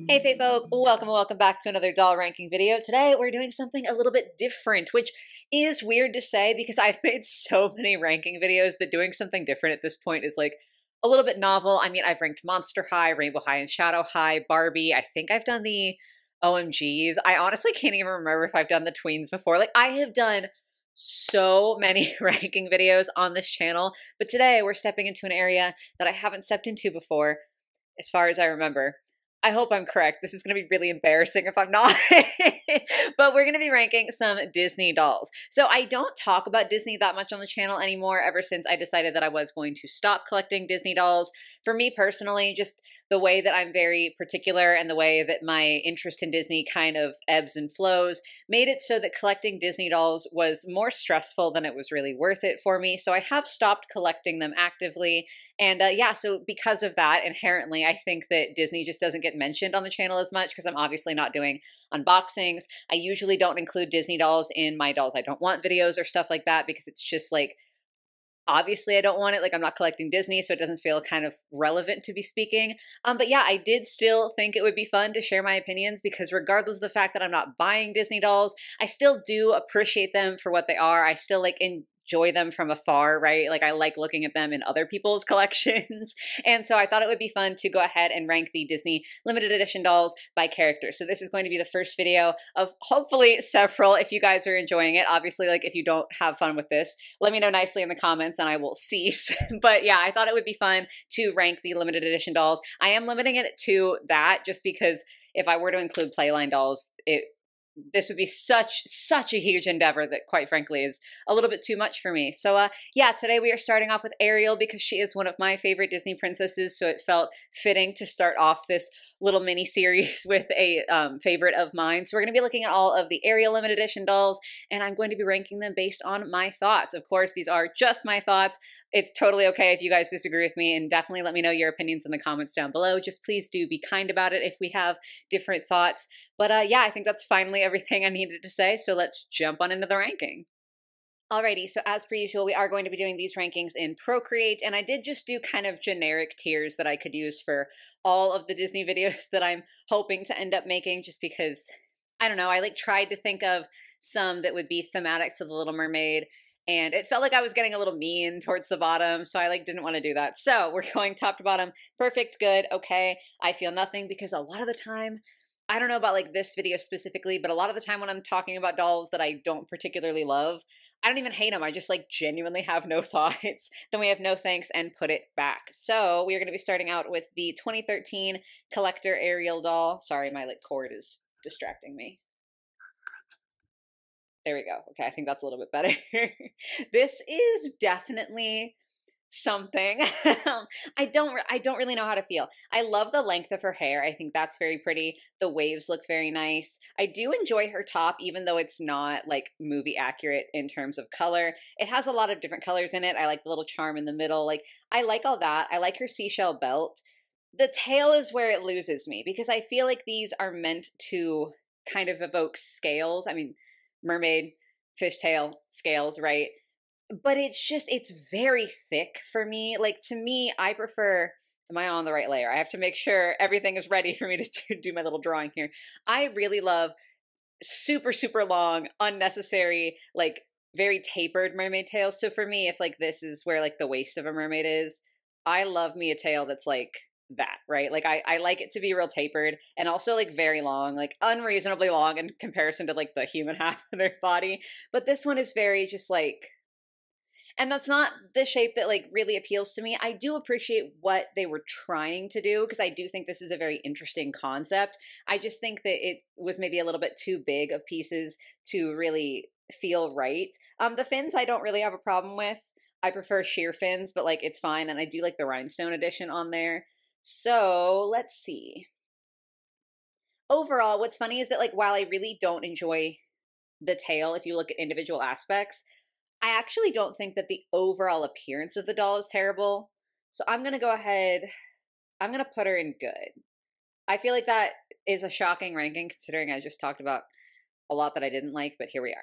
Hey Fae folk, welcome back to another doll ranking video. Today we're doing something a little bit different, which is weird to say because I've made so many ranking videos that doing something different at this point is like a little bit novel. I mean, I've ranked Monster High, Rainbow High and Shadow High, Barbie. I think I've done the OMGs. I honestly can't even remember if I've done the tweens before. Like, I have done so many ranking videos on this channel, but today we're stepping into an area that I haven't stepped into before, as far as I remember. I hope I'm correct. This is going to be really embarrassing if I'm not. But we're going to be ranking some Disney dolls. So I don't talk about Disney that much on the channel anymore ever since I decided that I was going to stop collecting Disney dolls. For me personally, just the way that I'm very particular and the way that my interest in Disney kind of ebbs and flows made it so that collecting Disney dolls was more stressful than it was really worth it for me. So I have stopped collecting them actively. And yeah, so because of that, inherently, I think that Disney just doesn't get mentioned on the channel as much because I'm obviously not doing unboxings. I usually don't include Disney dolls in my dolls I don't want videos or stuff like that because it's just like, obviously I don't want it. Like, I'm not collecting Disney, so it doesn't feel kind of relevant to be speaking. But yeah, I did still think it would be fun to share my opinions because regardless of the fact that I'm not buying Disney dolls, I still do appreciate them for what they are. I still like enjoy them from afar, right? Like, I like looking at them in other people's collections. And so I thought it would be fun to go ahead and rank the Disney limited edition dolls by character. So this is going to be the first video of hopefully several if you guys are enjoying it. Obviously, like, if you don't have fun with this, let me know nicely in the comments and I will cease. But yeah, I thought it would be fun to rank the limited edition dolls. I am limiting it to that just because if I were to include Playline dolls, this would be such a huge endeavor that quite frankly is a little bit too much for me. So yeah, today we are starting off with Ariel because she is one of my favorite Disney princesses, so it felt fitting to start off this little mini series with a favorite of mine. So we're going to be looking at all of the Ariel limited edition dolls, and I'm going to be ranking them based on my thoughts. Of course, these are just my thoughts. It's totally okay if you guys disagree with me, and definitely let me know your opinions in the comments down below. Just please do be kind about it if we have different thoughts. But yeah, I think that's finally everything I needed to say, so let's jump on into the ranking. Alrighty, so as per usual, we are going to be doing these rankings in Procreate, and I did just do kind of generic tiers that I could use for all of the Disney videos that I'm hoping to end up making, just because, I don't know, I like tried to think of some that would be thematic to The Little Mermaid, and it felt like I was getting a little mean towards the bottom, so I like didn't want to do that. So we're going top to bottom, perfect, good, okay, I feel nothing, because a lot of the time, I don't know about like this video specifically, but a lot of the time when I'm talking about dolls that I don't particularly love, I don't even hate them. I just like genuinely have no thoughts. Then we have no thanks and put it back. So we are going to be starting out with the 2013 Collector Ariel doll. Sorry, my like cord is distracting me. There we go. Okay, I think that's a little bit better. This is definitely something. I don't really know how to feel. I love the length of her hair. I think that's very pretty. The waves look very nice. I do enjoy her top, even though it's not like movie accurate in terms of color. It has a lot of different colors in it. I like the little charm in the middle. Like, I like all that. I like her seashell belt. The tail is where it loses me because I feel like these are meant to kind of evoke scales. I mean, mermaid, fishtail, scales, right? But it's very thick for me. Like, to me, I prefer, am I on the right layer? I have to make sure everything is ready for me to do my little drawing here. I really love super long, unnecessary, like very tapered mermaid tails. So for me, if like this is where like the waist of a mermaid is, I love me a tail that's like that, right? Like, I like it to be real tapered and also like very long, like unreasonably long in comparison to like the human half of their body. But this one is very just like, and that's not the shape that like really appeals to me. I do appreciate what they were trying to do because I do think this is a very interesting concept. I just think that it was maybe a little bit too big of pieces to really feel right. The fins I don't really have a problem with. I prefer sheer fins, but like it's fine. And I do like the rhinestone edition on there. So let's see. Overall, what's funny is that like while I really don't enjoy the tail, if you look at individual aspects, I actually don't think that the overall appearance of the doll is terrible. So I'm going to go ahead, I'm going to put her in good. I feel like that is a shocking ranking considering I just talked about a lot that I didn't like, but here we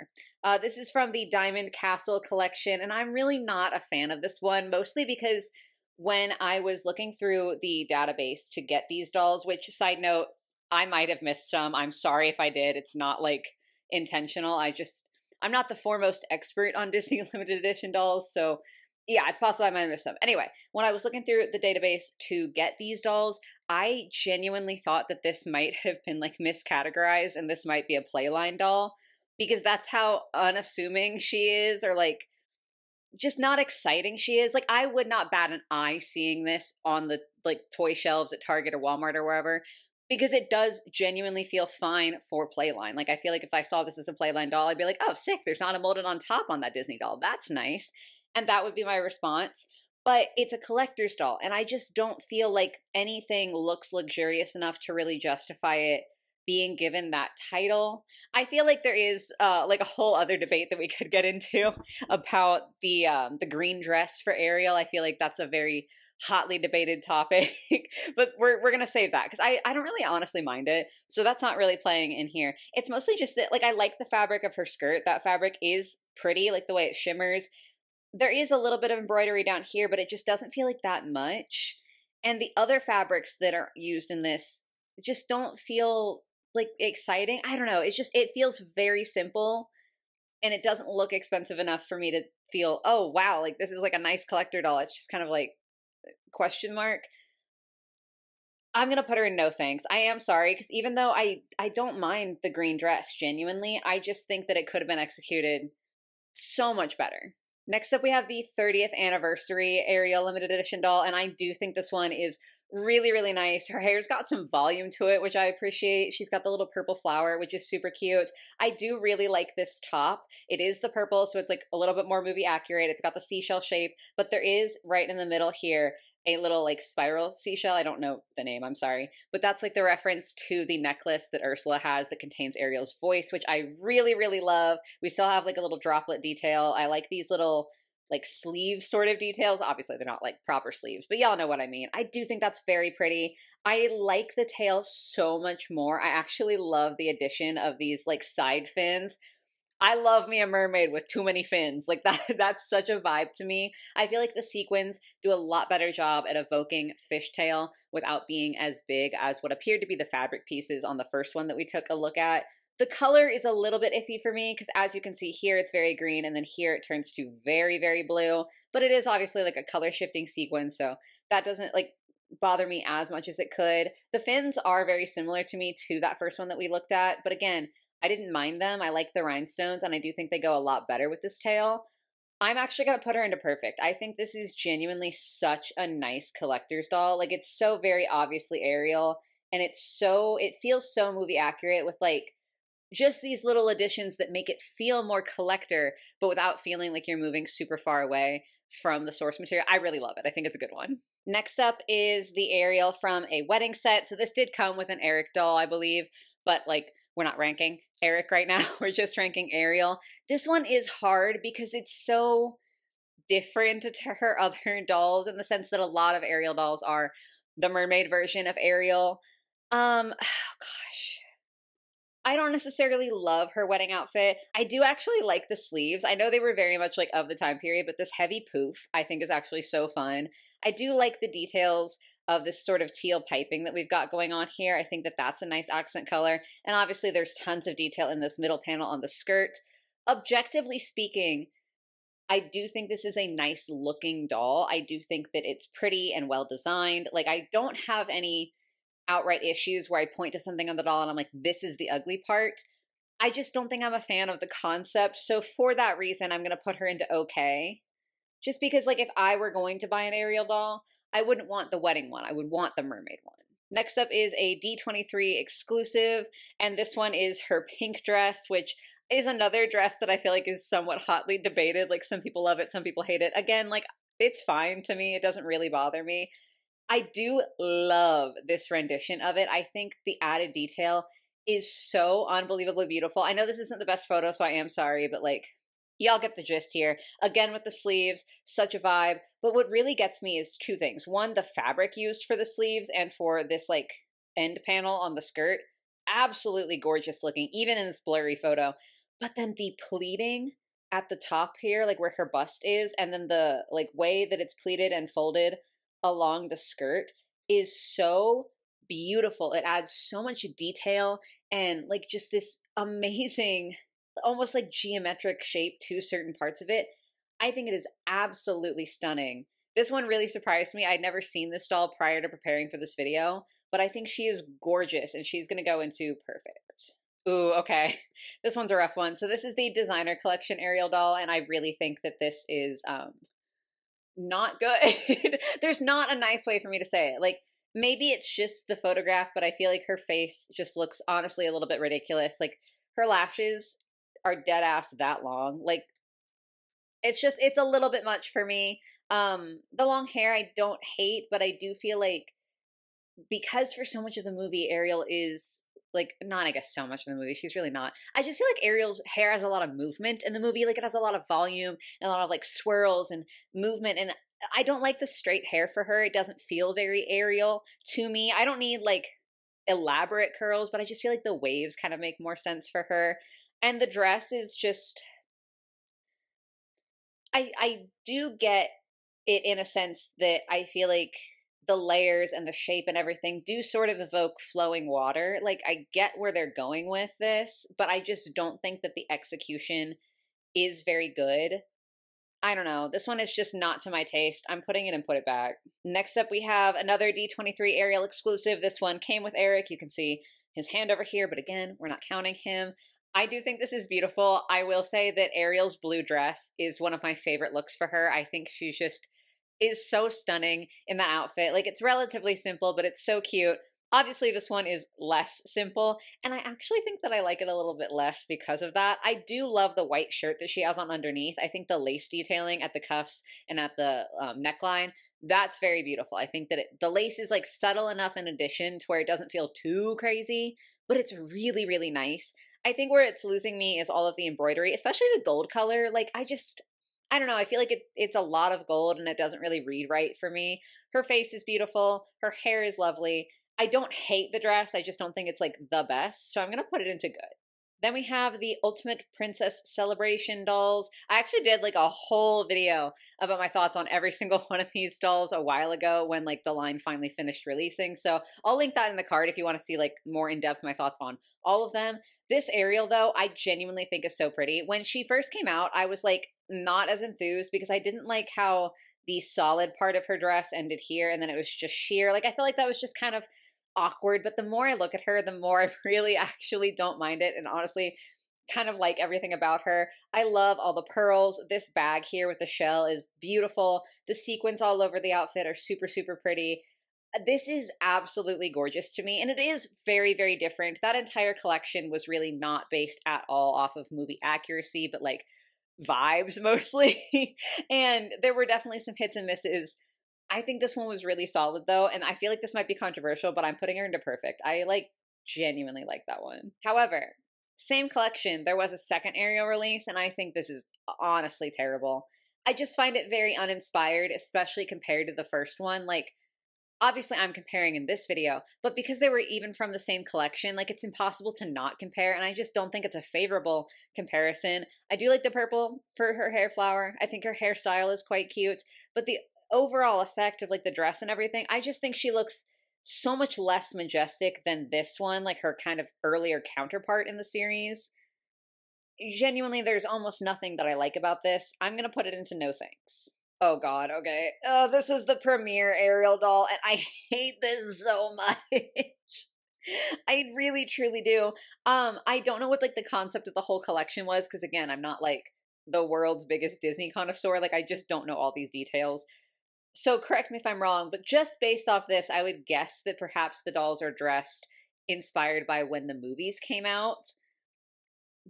are. This is from the Diamond Castle collection, and I'm really not a fan of this one, mostly because when I was looking through the database to get these dolls, which, side note, I might have missed some. I'm sorry if I did. It's not like intentional. I'm not the foremost expert on Disney limited edition dolls, so yeah, it's possible I might have missed some. Anyway, when I was looking through the database to get these dolls, I genuinely thought that this might have been like miscategorized and this might be a Playline doll because that's how unassuming she is, or like just not exciting she is. Like, I would not bat an eye seeing this on the like toy shelves at Target or Walmart or wherever, because it does genuinely feel fine for Playline. Like, I feel like if I saw this as a Playline doll, I'd be like, oh, sick, there's not a molded on top on that Disney doll. That's nice. And that would be my response. But it's a collector's doll, and I just don't feel like anything looks luxurious enough to really justify it being given that title. I feel like there is like a whole other debate that we could get into about the green dress for Ariel. I feel like that's a very hotly debated topic, but we're gonna save that because I don't really honestly mind it. So that's not really playing in here. It's mostly just that like I like the fabric of her skirt. That fabric is pretty, like the way it shimmers. There is a little bit of embroidery down here, but it just doesn't feel like that much. And the other fabrics that are used in this just don't feel like exciting. I don't know. It feels very simple and it doesn't look expensive enough for me to feel, oh, wow, like this is like a nice collector doll. It's just kind of like question mark. I'm going to put her in no thanks. I am sorry because even though I don't mind the green dress genuinely, I just think that it could have been executed so much better. Next up, we have the 30th anniversary Ariel limited edition doll, and I do think this one is really, really nice. Her hair's got some volume to it, which I appreciate. She's got the little purple flower, which is super cute. I do really like this top. It is the purple, so it's like a little bit more movie accurate. It's got the seashell shape, but there is right in the middle here a little like spiral seashell. I don't know the name, I'm sorry. But that's like the reference to the necklace that Ursula has that contains Ariel's voice, which I really, really love. We still have like a little droplet detail. I like these little like sleeve sort of details. Obviously they're not like proper sleeves, but y'all know what I mean. I do think that's very pretty. I like the tail so much more. I actually love the addition of these like side fins. I love me a mermaid with too many fins. Like that's such a vibe to me. I feel like the sequins do a lot better job at evoking fishtail without being as big as what appeared to be the fabric pieces on the first one that we took a look at. The color is a little bit iffy for me because as you can see here, it's very green and then here it turns to very, very blue, but it is obviously like a color shifting sequin. So that doesn't like bother me as much as it could. The fins are very similar to me to that first one that we looked at, but again, I didn't mind them. I like the rhinestones, and I do think they go a lot better with this tail. I'm actually going to put her into perfect. I think this is genuinely such a nice collector's doll. Like, it's so very obviously Ariel, and it feels so movie accurate with like just these little additions that make it feel more collector, but without feeling like you're moving super far away from the source material. I really love it. I think it's a good one. Next up is the Ariel from a wedding set. So this did come with an Eric doll, I believe, but like we're not ranking Eric right now. We're just ranking Ariel. This one is hard because it's so different to her other dolls in the sense that a lot of Ariel dolls are the mermaid version of Ariel. Oh gosh. I don't necessarily love her wedding outfit. I do actually like the sleeves. I know they were very much like of the time period, but this heavy poof I think is actually so fun. I do like the details of this sort of teal piping that we've got going on here. I think that that's a nice accent color. And obviously there's tons of detail in this middle panel on the skirt. Objectively speaking, I do think this is a nice looking doll. I do think that it's pretty and well designed. Like, I don't have any outright issues where I point to something on the doll and I'm like, this is the ugly part. I just don't think I'm a fan of the concept. So for that reason, I'm going to put her into okay. Just because, like, if I were going to buy an Ariel doll, I wouldn't want the wedding one. I would want the mermaid one. Next up is a D23 exclusive, and this one is her pink dress, which is another dress that I feel like is somewhat hotly debated. Like, some people love it, some people hate it. Again, like, it's fine to me. It doesn't really bother me. I do love this rendition of it. I think the added detail is so unbelievably beautiful. I know this isn't the best photo, so I am sorry, but like, y'all get the gist here. Again, with the sleeves, such a vibe. But what really gets me is two things. One, the fabric used for the sleeves and for this like end panel on the skirt. Absolutely gorgeous looking, even in this blurry photo. But then the pleating at the top here, like where her bust is, and then the like way that it's pleated and folded along the skirt is so beautiful. It adds so much detail and like just this amazing, almost like geometric shape to certain parts of it. I think it is absolutely stunning. This one really surprised me. I'd never seen this doll prior to preparing for this video, but I think she is gorgeous and she's going to go into perfect. Ooh, okay. This one's a rough one. So this is the designer collection Ariel doll, and I really think that this is not good. There's not a nice way for me to say it. Like, maybe it's just the photograph, but I feel like her face just looks honestly a little bit ridiculous. Like, her lashes are dead ass that long. Like, it's a little bit much for me. The long hair I don't hate, but I do feel like because for so much of the movie Ariel is like not I guess so much in the movie she's really not. I just feel like Ariel's hair has a lot of movement in the movie. Like it has a lot of volume and a lot of like swirls and movement, and I don't like the straight hair for her. It doesn't feel very Ariel to me. I don't need like elaborate curls, but I just feel like the waves kind of make more sense for her. And the dress is just I do get it in a sense that I feel like the layers and the shape and everything do sort of evoke flowing water. Like I get where they're going with this, but I just don't think that the execution is very good. I don't know. This one is just not to my taste. I'm putting it and put it back. Next up, we have another D23 Ariel exclusive. This one came with Eric. You can see his hand over here, but again, we're not counting him. I do think this is beautiful. I will say that Ariel's blue dress is one of my favorite looks for her. I think she's just is so stunning in that outfit. Like it's relatively simple, but it's so cute. Obviously, this one is less simple, and I actually think that I like it a little bit less because of that. I do love the white shirt that she has on underneath. I think the lace detailing at the cuffs and at the neckline, that's very beautiful. I think that the lace is like subtle enough in addition to where it doesn't feel too crazy, but it's really, really nice. I think where it's losing me is all of the embroidery, especially the gold color. Like I don't know. I feel like it's a lot of gold and it doesn't really read right for me. Her face is beautiful. Her hair is lovely. I don't hate the dress. I just don't think it's like the best. So I'm going to put it into good. Then we have the Ultimate Princess Celebration dolls. I actually did like a whole video about my thoughts on every single one of these dolls a while ago when like the line finally finished releasing. So I'll link that in the card if you want to see like more in depth my thoughts on all of them. This Ariel though, I genuinely think is so pretty. When she first came out, I was like not as enthused because I didn't like how the solid part of her dress ended here and then it was just sheer. Like I feel like that was just kind of awkward, but the more I look at her, the more I really actually don't mind it and honestly kind of like everything about her. I love all the pearls. This bag here with the shell is beautiful. The sequins all over the outfit are super, super pretty. This is absolutely gorgeous to me, and it is very, very different. That entire collection was really not based at all off of movie accuracy, but like vibes mostly. And there were definitely some hits and misses. I think this one was really solid though, and I feel like this might be controversial, but I'm putting her into perfect. I like genuinely like that one. However, same collection, there was a second Ariel release, and I think this is honestly terrible. I just find it very uninspired, especially compared to the first one. Like, obviously I'm comparing in this video, but because they were even from the same collection, like it's impossible to not compare, and I just don't think it's a favorable comparison. I do like the purple for her hair flower. I think her hairstyle is quite cute, but the overall effect of like the dress and everything, I just think she looks so much less majestic than this one, like her kind of earlier counterpart in the series. Genuinely, there's almost nothing that I like about this. I'm gonna put it into no thanks. Oh god, okay. Oh, this is the premiere Ariel doll, and I hate this so much. I really truly do. I don't know what like the concept of the whole collection was, because again, I'm not like the world's biggest Disney connoisseur. Like I just don't know all these details. So correct me if I'm wrong, but just based off this, I would guess that perhaps the dolls are dressed inspired by when the movies came out.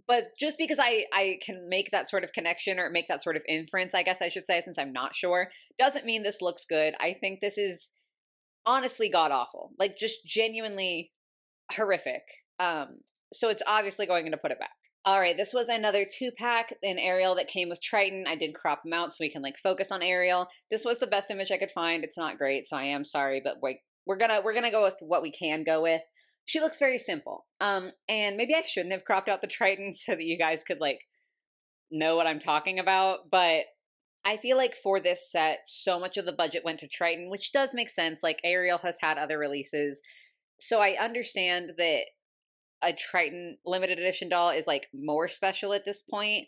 But just because I can make that sort of connection or make that sort of inference, I guess I should say, since I'm not sure, doesn't mean this looks good. I think this is honestly god-awful. Like, just genuinely horrific. So it's obviously going to put it back. All right, this was another 2-pack in Ariel that came with Triton. I did crop them out so we can like focus on Ariel. This was the best image I could find. It's not great, so I am sorry, but we're gonna go with what we can go with. She looks very simple. And maybe I shouldn't have cropped out the Triton so that you guys could like know what I'm talking about, but I feel like for this set, so much of the budget went to Triton, which does make sense. Like Ariel has had other releases So I understand that a Triton limited edition doll is like more special at this point.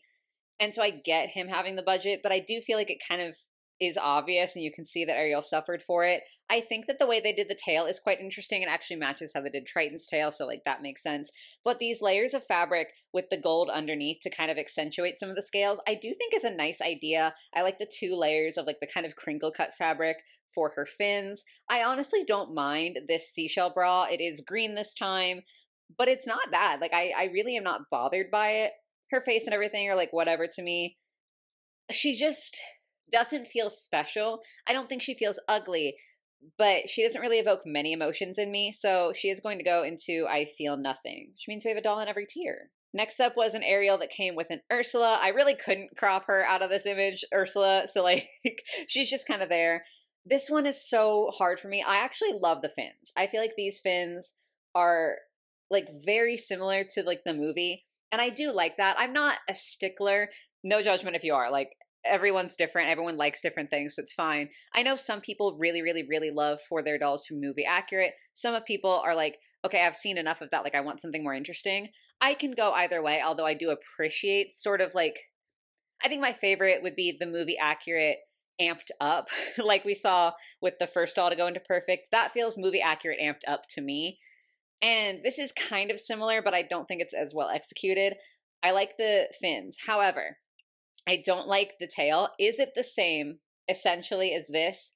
And so I get him having the budget, but I do feel like it kind of is obvious and you can see that Ariel suffered for it. I think that the way they did the tail is quite interesting and actually matches how they did Triton's tail, so like that makes sense. But these layers of fabric with the gold underneath to kind of accentuate some of the scales, I do think is a nice idea. I like the 2 layers of like the kind of crinkle cut fabric for her fins. I honestly don't mind this seashell bra. It is green this time, but it's not bad. Like I really am not bothered by it. Her face and everything are like whatever to me. She just doesn't feel special. I don't think she feels ugly, but she doesn't really evoke many emotions in me. So she is going to go into I feel nothing, which means we have a doll in every tier. Next up was an Ariel that came with an Ursula. I really couldn't crop her out of this image, Ursula. So like she's just kind of there. This one is so hard for me. I actually love the fins. I feel like these fins are like very similar to like the movie. And I do like that. I'm not a stickler. No judgment if you are. Like everyone's different. Everyone likes different things, so it's fine. I know some people really, really, really love for their dolls to be movie accurate. Some of people are like, okay, I've seen enough of that. Like I want something more interesting. I can go either way, although I do appreciate sort of like, I think my favorite would be the movie accurate amped up, like we saw with the first doll to go into Perfect. That feels movie accurate amped up to me. And this is kind of similar, but I don't think it's as well executed. I like the fins. However, I don't like the tail. Is it the same essentially as this?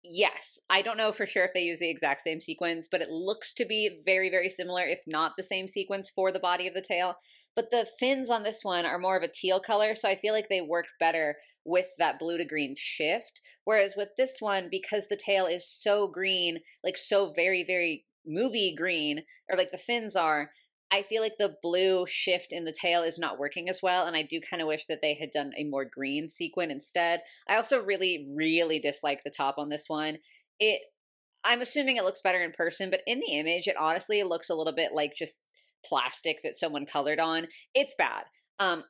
Yes. I don't know for sure if they use the exact same sequence, but it looks to be very, very similar, if not the same sequence for the body of the tail. But the fins on this one are more of a teal color, so I feel like they work better with that blue to green shift. Whereas with this one, because the tail is so green, like so very, very movie green, or like the fins are, I feel like the blue shift in the tail is not working as well, and I do kind of wish that they had done a more green sequin instead. I also really, really dislike the top on this one. I'm assuming it looks better in person, but in the image, it honestly looks a little bit like just plastic that someone colored on. It's bad.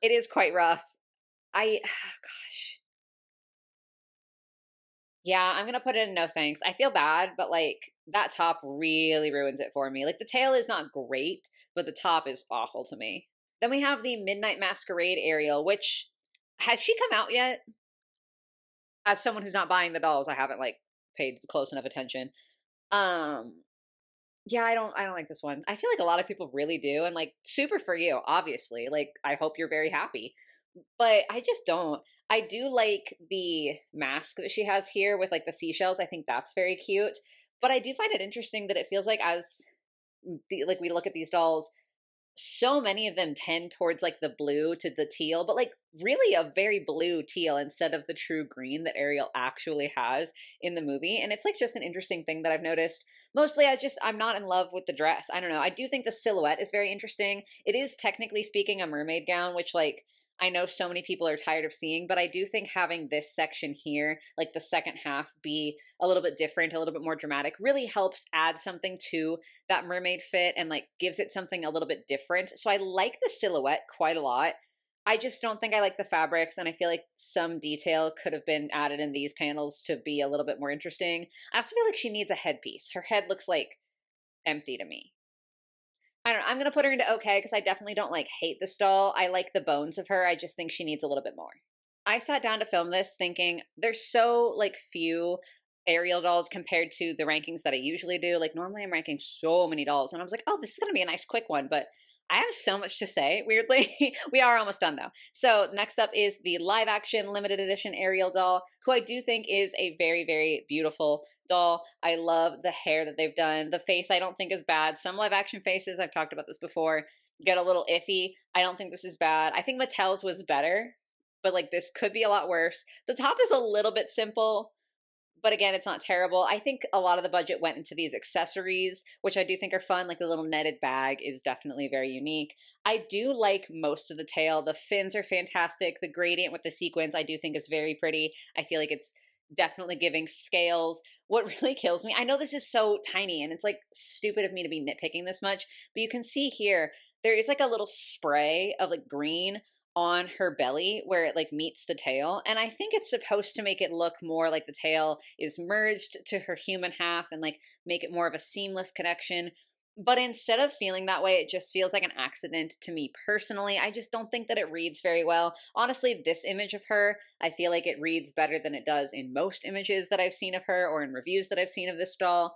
It is quite rough. Gosh. Yeah, I'm gonna put it in no thanks. I feel bad, but like that top really ruins it for me. Like the tail is not great, but the top is awful to me. Then we have the Midnight Masquerade Ariel, which has she come out yet? As someone who's not buying the dolls, I haven't like paid close enough attention. Um yeah, I don't like this one. I feel like a lot of people really do, and like super for you, obviously. Like I hope you're very happy. But I just don't. I do like the mask that she has here with like the seashells. I think that's very cute. But I do find it interesting that it feels like as like we look at these dolls, so many of them tend towards like the blue to the teal, but like really a very blue teal instead of the true green that Ariel actually has in the movie. And it's like just an interesting thing that I've noticed. Mostly I'm not in love with the dress. I don't know. I do think the silhouette is very interesting. It is technically speaking a mermaid gown, which like I know so many people are tired of seeing, but I do think having this section here, like the second half, be a little bit different, a little bit more dramatic, really helps add something to that mermaid fit and like gives it something a little bit different. So I like the silhouette quite a lot. I just don't think I like the fabrics, and I feel like some detail could have been added in these panels to be a little bit more interesting. I also feel like she needs a headpiece. Her head looks like empty to me. I don't know. I'm going to put her into okay because I definitely don't like hate this doll. I like the bones of her. I just think she needs a little bit more. I sat down to film this thinking there's so like few Ariel dolls compared to the rankings that I usually do. Like normally I'm ranking so many dolls and I was like, oh, this is going to be a nice quick one, but I have so much to say, weirdly. We are almost done though. So next up is the live action limited edition Ariel doll, who I do think is a very, very beautiful doll. I love the hair that they've done. The face I don't think is bad. Some live action faces, I've talked about this before, get a little iffy. I don't think this is bad. I think Mattel's was better, but like this could be a lot worse. The top is a little bit simple, but again, it's not terrible. I think a lot of the budget went into these accessories, which I do think are fun. Like the little netted bag is definitely very unique. I do like most of the tail. The fins are fantastic. The gradient with the sequins I do think is very pretty. I feel like it's definitely giving scales. What really kills me, I know this is so tiny and it's like stupid of me to be nitpicking this much, but you can see here, there is like a little spray of like green on her belly where it like meets the tail. And I think it's supposed to make it look more like the tail is merged to her human half and like make it more of a seamless connection. But instead of feeling that way, it just feels like an accident to me personally. I just don't think that it reads very well. Honestly, this image of her, I feel like it reads better than it does in most images that I've seen of her or in reviews that I've seen of this doll.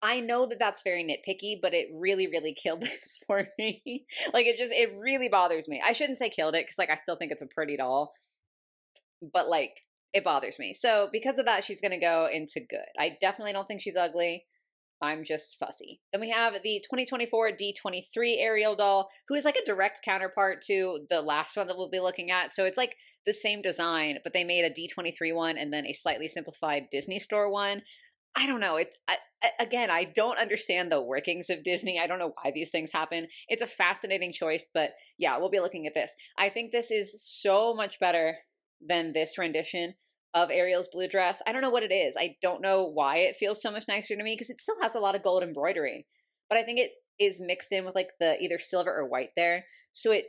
I know that that's very nitpicky, but it really, really killed this for me. Like, it really bothers me. I shouldn't say killed it because, like, I still think it's a pretty doll, but, like, it bothers me. So, because of that, she's going to go into good. I definitely don't think she's ugly. I'm just fussy. Then we have the 2024 D23 Ariel doll, who is like a direct counterpart to the last one that we'll be looking at. So it's like the same design, but they made a D23 one and then a slightly simplified Disney Store one. I don't know. Again, I don't understand the workings of Disney. I don't know why these things happen. It's a fascinating choice, but yeah, we'll be looking at this. I think this is so much better than this rendition of Ariel's blue dress. I don't know what it is. I don't know why it feels so much nicer to me because it still has a lot of gold embroidery, but I think it is mixed in with like the either silver or white there. So it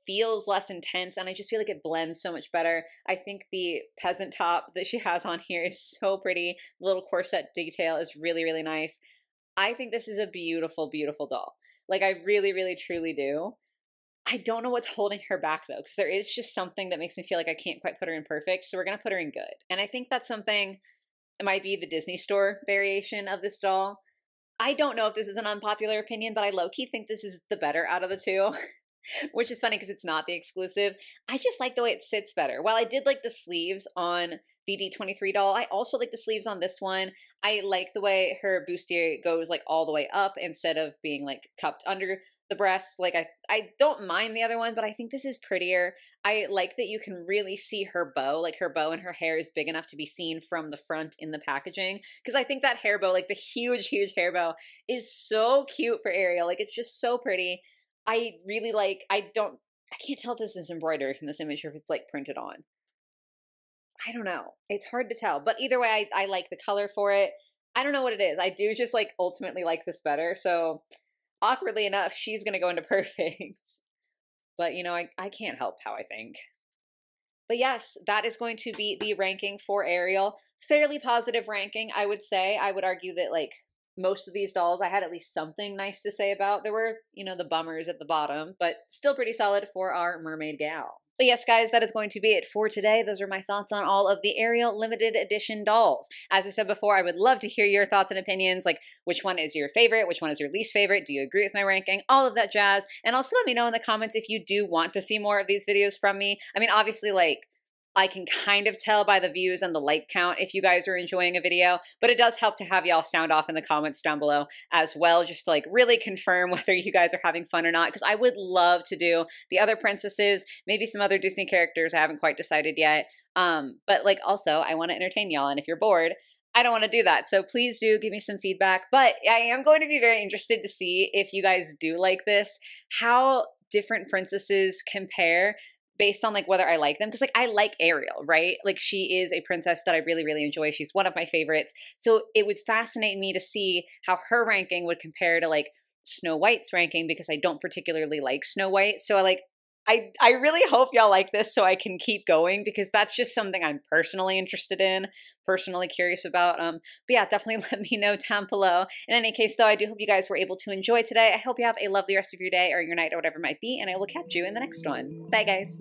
feels less intense and I just feel like it blends so much better. I think the peasant top that she has on here is so pretty. The little corset detail is really, really nice. I think this is a beautiful, beautiful doll. Like I really, really, truly do. I don't know what's holding her back though, because there is just something that makes me feel like I can't quite put her in perfect. So we're going to put her in good. And I think that's something, it might be the Disney Store variation of this doll. I don't know if this is an unpopular opinion, but I low-key think this is the better out of the two. Which is funny because it's not the exclusive. I just like the way it sits better. While I did like the sleeves on the D23 doll, I also like the sleeves on this one. I like the way her bustier goes like all the way up instead of being like cupped under the breast. Like I don't mind the other one, but I think this is prettier. I like that you can really see her bow. Like her bow and her hair is big enough to be seen from the front in the packaging. Because I think that hair bow, like the huge, huge hair bow, is so cute for Ariel. Like it's just so pretty. I really like, I can't tell if this is embroidered from this image or if it's like printed on. I don't know. It's hard to tell. But either way, I like the color for it. I don't know what it is. I do just like ultimately like this better. So awkwardly enough, she's going to go into perfect. But you know, I can't help how I think. But yes, that is going to be the ranking for Ariel. Fairly positive ranking, I would say. I would argue that like most of these dolls I had at least something nice to say about. There were, you know, the bummers at the bottom, but still pretty solid for our mermaid gal. But yes, guys, that is going to be it for today. Those are my thoughts on all of the Ariel limited edition dolls. As I said before, I would love to hear your thoughts and opinions, like which one is your favorite, which one is your least favorite, do you agree with my ranking, all of that jazz. And also let me know in the comments if you do want to see more of these videos from me. I mean, obviously, like, I can kind of tell by the views and the like count if you guys are enjoying a video, but it does help to have y'all sound off in the comments down below as well, just to like really confirm whether you guys are having fun or not, because I would love to do the other princesses, maybe some other Disney characters I haven't quite decided yet, but like also I want to entertain y'all, and if you're bored, I don't want to do that. So please do give me some feedback, but I am going to be very interested to see if you guys do like this, how different princesses compare based on like whether I like them, because like I like Ariel, right? Like she is a princess that I really, really enjoy. She's one of my favorites. So it would fascinate me to see how her ranking would compare to like Snow White's ranking, because I don't particularly like Snow White. So I really hope y'all like this so I can keep going, because that's just something I'm personally interested in, personally curious about. But yeah, definitely let me know down below. In any case, though, I do hope you guys were able to enjoy today. I hope you have a lovely rest of your day or your night or whatever it might be, and I will catch you in the next one. Bye, guys.